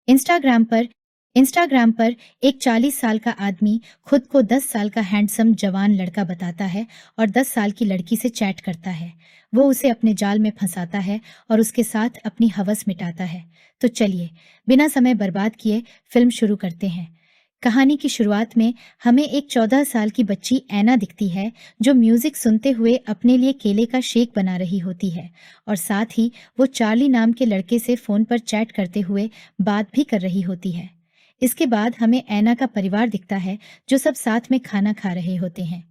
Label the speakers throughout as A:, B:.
A: Instagram पर Instagram पर एक 40 साल का आदमी खुद को 10 साल का हैंडसम जवान लड़का बताता है और 10 साल की लड़की से चैट करता है। वो उसे अपने जाल में फंसाता है और उसके साथ अपनी हवस मिटाता है। तो चलिए, बिना समय बर्बाद किए फिल्म शुरू करते हैं। कहानी की शुरुआत में हमें एक 14 साल की बच्ची ऐना दिखती है, जो म्यूजिक सुनते हुए अपने लिए केले का शेक बना रही होती है और साथ ही वो चार्ली नाम के लड़के से फोन पर चैट करते हुए बात भी कर रही होती है। इसके बाद हमें ऐना का परिवार दिखता है, जो सब साथ में खाना खा रहे होते हैं।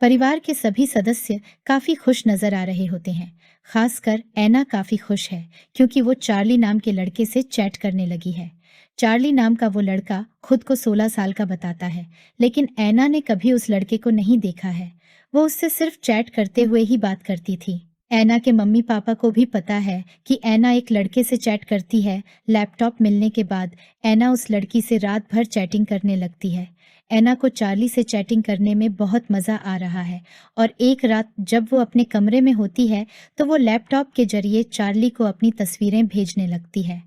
A: परिवार के सभी सदस्य काफी खुश नजर आ रहे होते हैं। खासकर ऐना काफी खुश है, क्योंकि वो चार्ली नाम के लड़के से चैट करने लगी है। चार्ली नाम का वो लड़का खुद को 16 साल का बताता है, लेकिन ऐना ने कभी उस लड़के को नहीं देखा है। वो उससे सिर्फ चैट करते हुए ही बात करती थी। ऐना के मम्मी पापा को भी पता है कि ऐना एक लड़के से चैट करती है। लैपटॉप मिलने के बाद ऐना उस लड़की से रात भर चैटिंग करने लगती है। ऐना को चार्ली से चैटिंग करने में बहुत मज़ा आ रहा है और एक रात जब वो अपने कमरे में होती है, तो वो लैपटॉप के जरिए चार्ली को अपनी तस्वीरें भेजने लगती है।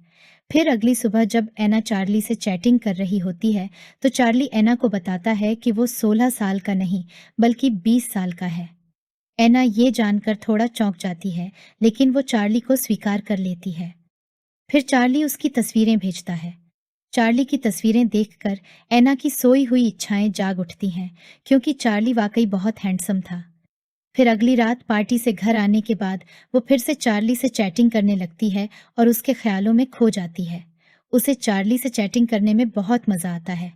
A: फिर अगली सुबह जब ऐना चार्ली से चैटिंग कर रही होती है, तो चार्ली ऐना को बताता है कि वो 16 साल का नहीं बल्कि 20 साल का है। ऐना ये जानकर थोड़ा चौंक जाती है, लेकिन वो चार्ली को स्वीकार कर लेती है। फिर चार्ली उसकी तस्वीरें भेजता है। चार्ली की तस्वीरें देखकर ऐना की सोई हुई इच्छाएं जाग उठती हैं, क्योंकि चार्ली वाकई बहुत हैंडसम था। फिर अगली रात पार्टी से घर आने के बाद वो फिर से चार्ली से चैटिंग करने लगती है और उसके ख्यालों में खो जाती है। उसे चार्ली से चैटिंग करने में बहुत मज़ा आता है।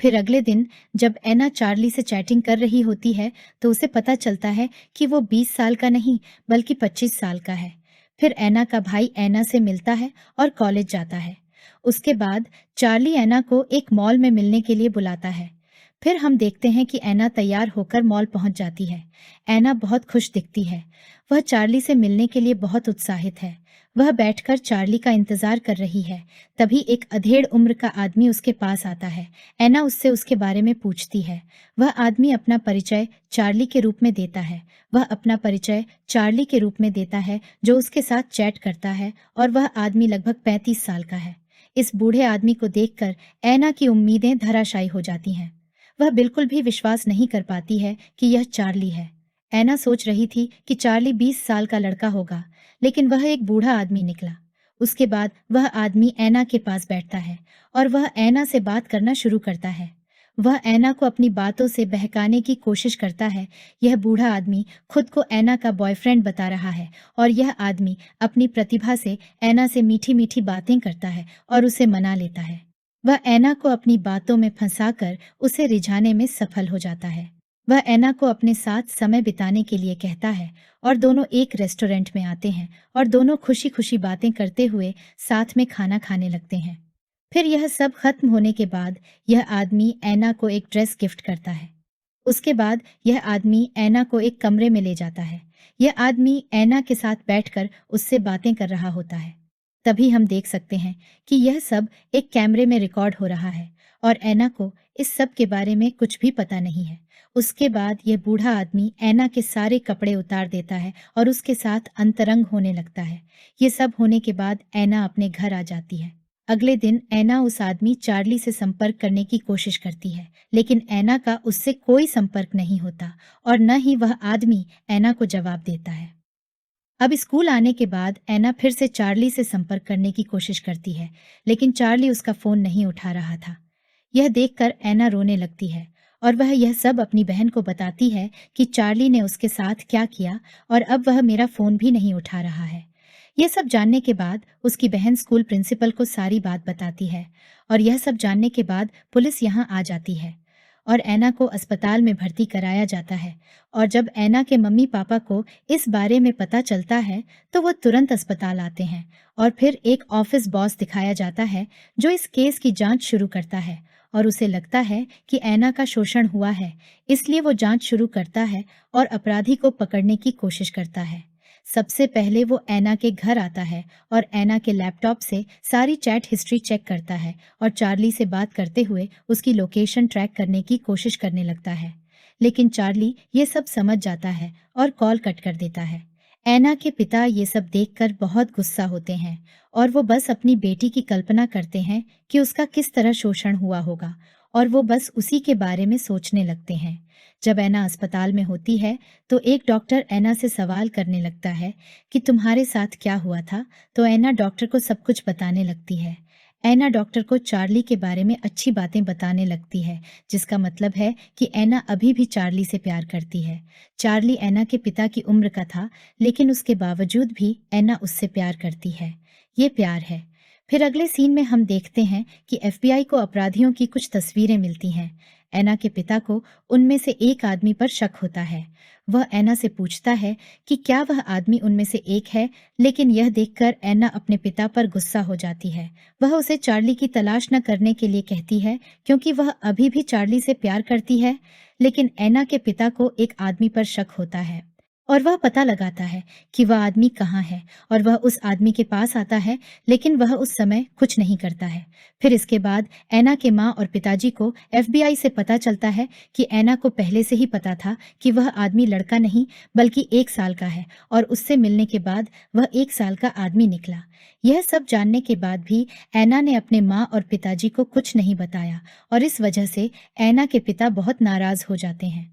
A: फिर अगले दिन जब ऐना चार्ली से चैटिंग कर रही होती है, तो उसे पता चलता है कि वो 20 साल का नहीं बल्कि 25 साल का है। फिर ऐना का भाई ऐना से मिलता है और कॉलेज जाता है। उसके बाद चार्ली ऐना को एक मॉल में मिलने के लिए बुलाता है। फिर हम देखते हैं कि ऐना तैयार होकर मॉल पहुंच जाती है। ऐना बहुत खुश दिखती है। वह चार्ली से मिलने के लिए बहुत उत्साहित है। वह बैठकर चार्ली का इंतजार कर रही है। तभी एक अधेड़ उम्र का आदमी उसके पास आता है। ऐना उससे उसके बारे में पूछती है। वह आदमी अपना परिचय चार्ली के रूप में देता है। वह अपना परिचय चार्ली के रूप में देता है, जो उसके साथ चैट करता है, और वह आदमी लगभग 35 साल का है। इस बूढ़े आदमी को देखकर ऐना की उम्मीदें धराशायी हो जाती हैं। वह बिल्कुल भी विश्वास नहीं कर पाती है कि यह चार्ली है। ऐना सोच रही थी कि चार्ली 20 साल का लड़का होगा, लेकिन वह एक बूढ़ा आदमी निकला। उसके बाद वह आदमी ऐना के पास बैठता है और वह ऐना से बात करना शुरू करता है। वह ऐना को अपनी बातों से बहकाने की कोशिश करता है। यह बूढ़ा आदमी खुद को ऐना का बॉयफ्रेंड बता रहा है और यह आदमी अपनी प्रतिभा से ऐना से मीठी मीठी बातें करता है और उसे मना लेता है। वह ऐना को अपनी बातों में फंसाकर उसे रिझाने में सफल हो जाता है। वह ऐना को अपने साथ समय बिताने के लिए कहता है और दोनों एक रेस्टोरेंट में आते हैं और दोनों खुशी खुशी बातें करते हुए साथ में खाना खाने लगते हैं। फिर यह सब खत्म होने के बाद यह आदमी ऐना को एक ड्रेस गिफ्ट करता है। उसके बाद यह आदमी ऐना को एक कमरे में ले जाता है। यह आदमी ऐना के साथ बैठकर उससे बातें कर रहा होता है। तभी हम देख सकते हैं कि यह सब एक कैमरे में रिकॉर्ड हो रहा है और ऐना को इस सब के बारे में कुछ भी पता नहीं है। उसके बाद यह बूढ़ा आदमी ऐना के सारे कपड़े उतार देता है और उसके साथ अंतरंग होने लगता है। ये सब होने के बाद ऐना अपने घर आ जाती है। अगले दिन ऐना उस आदमी चार्ली से संपर्क करने की कोशिश करती है, लेकिन ऐना का उससे कोई संपर्क नहीं होता और न ही वह आदमी ऐना को जवाब देता है। अब स्कूल आने के बाद ऐना फिर से चार्ली से संपर्क करने की कोशिश करती है, लेकिन चार्ली उसका फोन नहीं उठा रहा था। यह देखकर ऐना रोने लगती है और वह यह सब अपनी बहन को बताती है कि चार्ली ने उसके साथ क्या किया और अब वह मेरा फोन भी नहीं उठा रहा है। यह सब जानने के बाद उसकी बहन स्कूल प्रिंसिपल को सारी बात बताती है और यह सब जानने के बाद पुलिस यहाँ आ जाती है और ऐना को अस्पताल में भर्ती कराया जाता है। और जब ऐना के मम्मी पापा को इस बारे में पता चलता है, तो वो तुरंत अस्पताल आते हैं और फिर एक ऑफिस बॉस दिखाया जाता है, जो इस केस की जांच शुरू करता है और उसे लगता है कि ऐना का शोषण हुआ है, इसलिए वो जांच शुरू करता है और अपराधी को पकड़ने की कोशिश करता है। सबसे पहले वो ऐना के घर आता है और ऐना के लैपटॉप से सारी चैट हिस्ट्री चेक करता है और चार्ली से बात करते हुए उसकी लोकेशन ट्रैक करने की कोशिश करने लगता है। लेकिन चार्ली ये सब समझ जाता है और कॉल कट कर देता है। ऐना के पिता ये सब देखकर बहुत गुस्सा होते हैं और वो बस अपनी बेटी की कल्पना करते हैं कि उसका किस तरह शोषण हुआ होगा, और वो बस उसी के बारे में सोचने लगते हैं। जब ऐना अस्पताल में होती है तो एक डॉक्टर ऐना से सवाल करने लगता है कि तुम्हारे साथ क्या हुआ था, तो ऐना डॉक्टर को सब कुछ बताने लगती है। ऐना डॉक्टर को चार्ली के बारे में अच्छी बातें बताने लगती है, जिसका मतलब है कि ऐना अभी भी चार्ली से प्यार करती है। चार्ली ऐना के पिता की उम्र का था, लेकिन उसके बावजूद भी ऐना उससे प्यार करती है। ये प्यार है। फिर अगले सीन में हम देखते हैं कि एफबीआई को अपराधियों की कुछ तस्वीरें मिलती हैं। ऐना के पिता को उनमें से एक आदमी पर शक होता है। वह ऐना से पूछता है कि क्या वह आदमी उनमें से एक है, लेकिन यह देखकर ऐना अपने पिता पर गुस्सा हो जाती है। वह उसे चार्ली की तलाश न करने के लिए कहती है, क्योंकि वह अभी भी चार्ली से प्यार करती है। लेकिन ऐना के पिता को एक आदमी पर शक होता है और वह पता लगाता है कि वह आदमी कहाँ है, और वह उस आदमी के पास आता है, लेकिन वह उस समय कुछ नहीं करता है। फिर इसके बाद ऐना के माँ और पिताजी को एफबीआई से पता चलता है कि ऐना को पहले से ही पता था कि वह आदमी लड़का नहीं बल्कि 1 साल का है, और उससे मिलने के बाद वह 1 साल का आदमी निकला। यह सब जानने के बाद भी ऐना ने अपने माँ और पिताजी को कुछ नहीं बताया, और इस वजह से ऐना के पिता बहुत नाराज हो जाते हैं।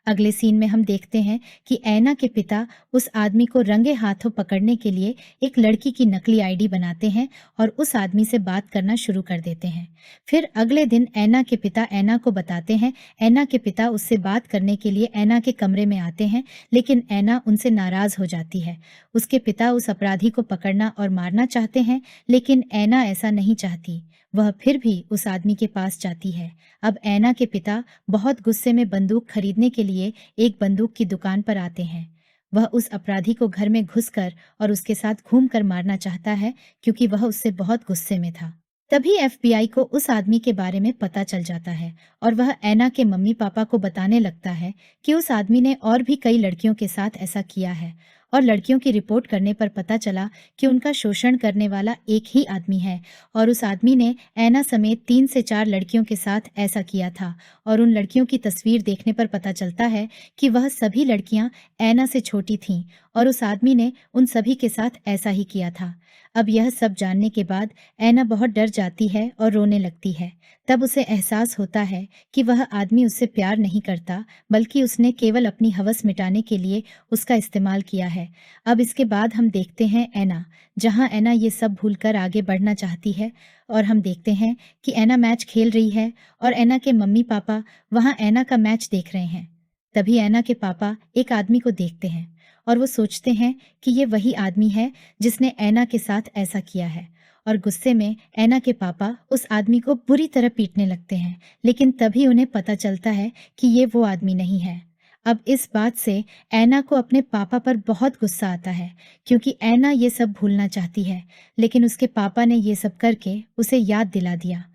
A: अगले सीन में हम देखते हैं कि ऐना के पिता उस आदमी को रंगे हाथों पकड़ने के लिए एक लड़की की नकली आईडी बनाते हैं और उस आदमी से बात करना शुरू कर देते हैं। फिर अगले दिन ऐना के पिता ऐना को बताते हैं। ऐना के पिता उससे बात करने के लिए ऐना के कमरे में आते हैं, लेकिन ऐना उनसे नाराज हो जाती है। उसके पिता उस अपराधी को पकड़ना और मारना चाहते हैं, लेकिन ऐना ऐसा नहीं चाहती। वह फिर भी उस आदमी के पास जाती है। अब ऐना के पिता बहुत गुस्से में बंदूक खरीदने के लिए एक बंदूक की दुकान पर आते हैं। वह उस अपराधी को घर में घुसकर और उसके साथ घूमकर मारना चाहता है, क्योंकि वह उससे बहुत गुस्से में था। तभी एफबीआई को उस आदमी के बारे में पता चल जाता है, और वह ऐना के मम्मी पापा को बताने लगता है कि उस आदमी ने और भी कई लड़कियों के साथ ऐसा किया है, और लड़कियों की रिपोर्ट करने पर पता चला कि उनका शोषण करने वाला एक ही आदमी है, और उस आदमी ने ऐना समेत 3 से 4 लड़कियों के साथ ऐसा किया था। और उन लड़कियों की तस्वीर देखने पर पता चलता है कि वह सभी लड़कियां ऐना से छोटी थीं, और उस आदमी ने उन सभी के साथ ऐसा ही किया था। अब यह सब जानने के बाद ऐना बहुत डर जाती है और रोने लगती है। तब उसे एहसास होता है कि वह आदमी उससे प्यार नहीं करता, बल्कि उसने केवल अपनी हवस मिटाने के लिए उसका इस्तेमाल किया है। अब इसके बाद हम देखते हैं ऐना, जहां ऐना ये सब भूलकर आगे बढ़ना चाहती है, और हम देखते हैं कि ऐना मैच खेल रही है और ऐना के मम्मी पापा वहां ऐना का मैच देख रहे हैं। तभी ऐना के पापा एक आदमी को देखते हैं, और वो सोचते हैं कि ये वही आदमी है जिसने ऐना के साथ ऐसा किया है, और गुस्से में ऐना के पापा उस आदमी को बुरी तरह पीटने लगते हैं। लेकिन तभी उन्हें पता चलता है कि ये वो आदमी नहीं है। अब इस बात से ऐना को अपने पापा पर बहुत गुस्सा आता है, क्योंकि ऐना ये सब भूलना चाहती है, लेकिन उसके पापा ने ये सब करके उसे याद दिला दिया।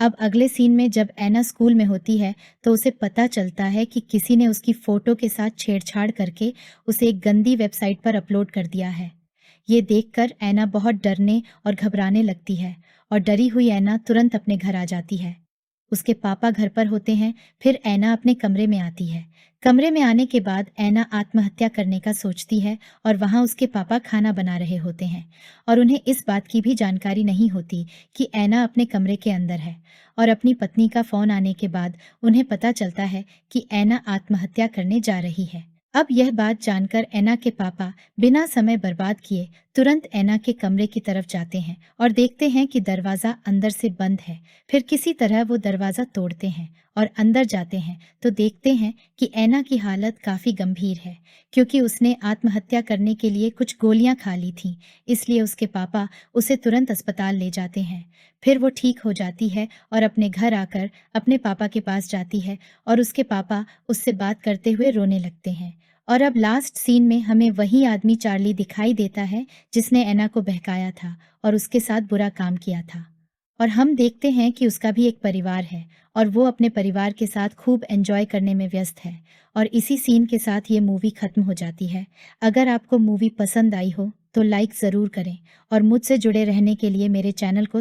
A: अब अगले सीन में जब ऐना स्कूल में होती है तो उसे पता चलता है कि किसी ने उसकी फोटो के साथ छेड़छाड़ करके उसे एक गंदी वेबसाइट पर अपलोड कर दिया है। ये देखकर ऐना बहुत डरने और घबराने लगती है, और डरी हुई ऐना तुरंत अपने घर आ जाती है। उसके पापा घर पर होते हैं। फिर ऐना अपने कमरे में आती है। कमरे में आने के बाद ऐना आत्महत्या करने का सोचती है, और वहां उसके पापा खाना बना रहे होते हैं, और उन्हें इस बात की भी जानकारी नहीं होती कि ऐना अपने कमरे के अंदर है। और अपनी पत्नी का फोन आने के बाद उन्हें पता चलता है कि ऐना आत्महत्या करने जा रही है। अब यह बात जानकर ऐना के पापा बिना समय बर्बाद किए तुरंत ऐना के कमरे की तरफ जाते हैं और देखते हैं कि दरवाजा अंदर से बंद है। फिर किसी तरह वो दरवाजा तोड़ते हैं और अंदर जाते हैं तो देखते हैं कि ऐना की हालत काफी गंभीर है, क्योंकि उसने आत्महत्या करने के लिए कुछ गोलियां खा ली थीं। इसलिए उसके पापा उसे तुरंत अस्पताल ले जाते हैं। फिर वो ठीक हो जाती है और अपने घर आकर अपने पापा के पास जाती है, और उसके पापा उससे बात करते हुए रोने लगते हैं। और अब लास्ट सीन में हमें वही आदमी चार्ली दिखाई देता है जिसने ऐना को बहकाया था और उसके साथ बुरा काम किया था। और हम देखते हैं कि उसका भी एक परिवार है, और वो अपने परिवार के साथ खूब एंजॉय करने में व्यस्त है। और इसी सीन के साथ ये मूवी खत्म हो जाती है। अगर आपको मूवी पसंद आई हो तो लाइक ज़रूर करें, और मुझसे जुड़े रहने के लिए मेरे चैनल को